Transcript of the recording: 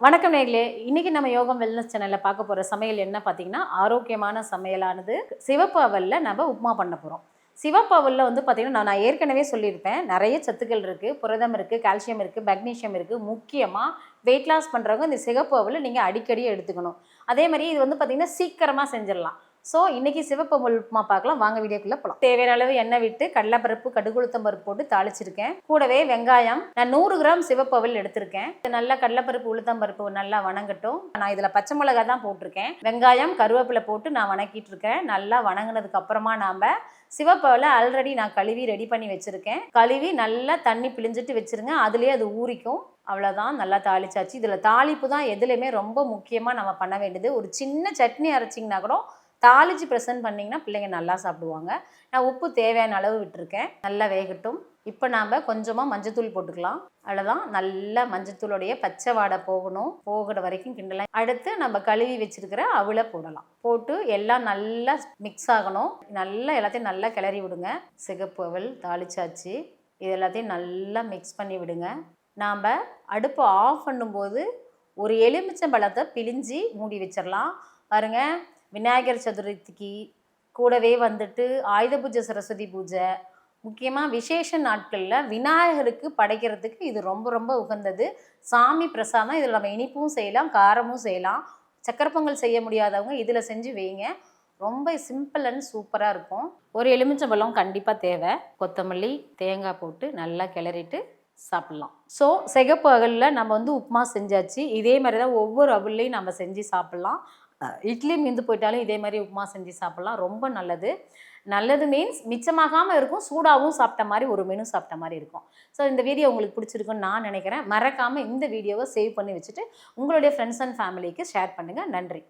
வணக்கம் நேயர்களே. இன்னைக்கு நம்ம யோகம் வெல்னஸ் சேனல்ல பார்க்க போற சமையல் என்ன பார்த்தீங்கன்னா, ஆரோக்கியமான சமையலானது சிவப்பு அவல்ல நம்ம உப்புமா பண்ண போறோம். சிவப்பு அவல்ல வந்து பார்த்தீங்கன்னா, நான் ஏற்கனவே சொல்லியிருப்பேன். நெறைய சத்துக்கள் இருக்கு. புரதம் இருக்கு, கால்சியம் இருக்கு, மெக்னீசியம் இருக்கு. முக்கியமா வெயிட் லாஸ் பண்றவங்க இந்த சிகப்பு அவல நீங்க அடிக்கடி எடுத்துக்கணும். அதே மாரி இது வந்து பார்த்தீங்கன்னா, சீக்கிரமா செஞ்சிடலாம். ஸோ இன்னைக்கு சிவப்பு அவல் உப்புமா பார்க்கலாம். வாங்க வீடியோக்குள்ள போலாம். தேவையான அளவு எண்ணெய் விட்டு கடலைப்பருப்பு, கடுகு உளுத்தம் பருப்பு போட்டு தாளிச்சிருக்கேன். கூடவே வெங்காயம், நான் 100 கிராம் சிவப்பு அவல் எடுத்திருக்கேன். நல்லா கடலைப்பருப்பு, உளுத்தம் பருப்பு நல்லா வணங்கட்டும். நான் இதுல பச்சை மிளகாய் தான் போட்டிருக்கேன். வெங்காயம், கருவேப்பிலை போட்டு நான் வணக்கிட்டு இருக்கேன். நல்லா வணங்கினதுக்கு அப்புறமா நாம சிவப்பு அவலை ஆல்ரெடி நான் கழுவி ரெடி பண்ணி வச்சிருக்கேன். கழுவி நல்லா தண்ணி பிழிஞ்சிட்டு வச்சிருங்க. அதுலயே அது ஊறிக்கும். அவ்வளோதான், நல்லா தாளிச்சாச்சு. இதில் தாளிப்பு தான் எதுலையுமே ரொம்ப முக்கியமாக நம்ம பண்ண வேண்டியது. ஒரு சின்ன சட்னி அரைச்சிங்கன்னா கூட தாளிச்சு ப்ரெசென்ட் பண்ணிங்கன்னா பிள்ளைங்க நல்லா சாப்பிடுவாங்க. நான் உப்பு தேவையான அளவு விட்டுருக்கேன். நல்லா வேகட்டும். இப்போ நாம் கொஞ்சமாக மஞ்சத்தூள் போட்டுக்கலாம். அவ்வளோதான், நல்லா மஞ்சத்தூளுடைய பச்சை வாடை போகணும். போகிற வரைக்கும் கிண்டலாம். அடுத்து நம்ம கழுவி வச்சிருக்கிற அவலை போடலாம். போட்டு எல்லாம் நல்லா மிக்ஸ் ஆகணும். நல்லா எல்லாத்தையும் நல்லா கிளறி விடுங்க. சிகப்பு அவல் தாளிச்சாச்சு. இது எல்லாத்தையும் நல்லா மிக்ஸ் பண்ணி விடுங்க. நாம் அடுப்பை ஆஃப் பண்ணும்போது ஒரு எலுமிச்சம்பழத்தை பிழிஞ்சி மூடி வச்சிடலாம். பாருங்க, விநாயகர் சதுர்த்திக்கு கூடவே வந்துட்டு ஆயுத பூஜை, சரஸ்வதி பூஜை, முக்கியமாக விசேஷ நாட்களில் விநாயகருக்கு படைக்கிறதுக்கு இது ரொம்ப ரொம்ப உகந்தது. சாமி பிரசாதம். இதில் நம்ம இனிப்பும் செய்யலாம், காரமும் செய்யலாம். சக்கரை பொங்கல் செய்ய முடியாதவங்க இதில் செஞ்சு வைங்க. ரொம்ப சிம்பிள் அண்ட் சூப்பராக இருக்கும். ஒரு எலுமிச்சம்பழம் கண்டிப்பாக தேவை. கொத்தமல்லி, தேங்காய் போட்டு நல்லா கிளறிட்டு சாப்பிட்லாம். ஸோ சிகப்பு அவலில் நம்ம வந்து உப்புமா செஞ்சாச்சு. இதே மாதிரி தான் ஒவ்வொரு அவல்லையும் நம்ம செஞ்சு சாப்பிட்லாம். இட்லி மீந்து போயிட்டாலும் இதே மாதிரி உப்புமா செஞ்சு சாப்பிட்லாம். ரொம்ப நல்லது. நல்லது மீன்ஸ் மிச்சமாகாமல் இருக்கும், சூடாகவும் சாப்பிட்ட மாதிரி ஒரு மெனு சாப்பிட்ட மாதிரி இருக்கும். ஸோ இந்த வீடியோ உங்களுக்கு பிடிச்சிருக்குன்னு நான் நினைக்கிறேன். மறக்காமல் இந்த வீடியோவை சேவ் பண்ணி வச்சுட்டு உங்களுடைய ஃப்ரெண்ட்ஸ் அண்ட் ஃபேமிலிக்கு ஷேர் பண்ணுங்கள். நன்றி.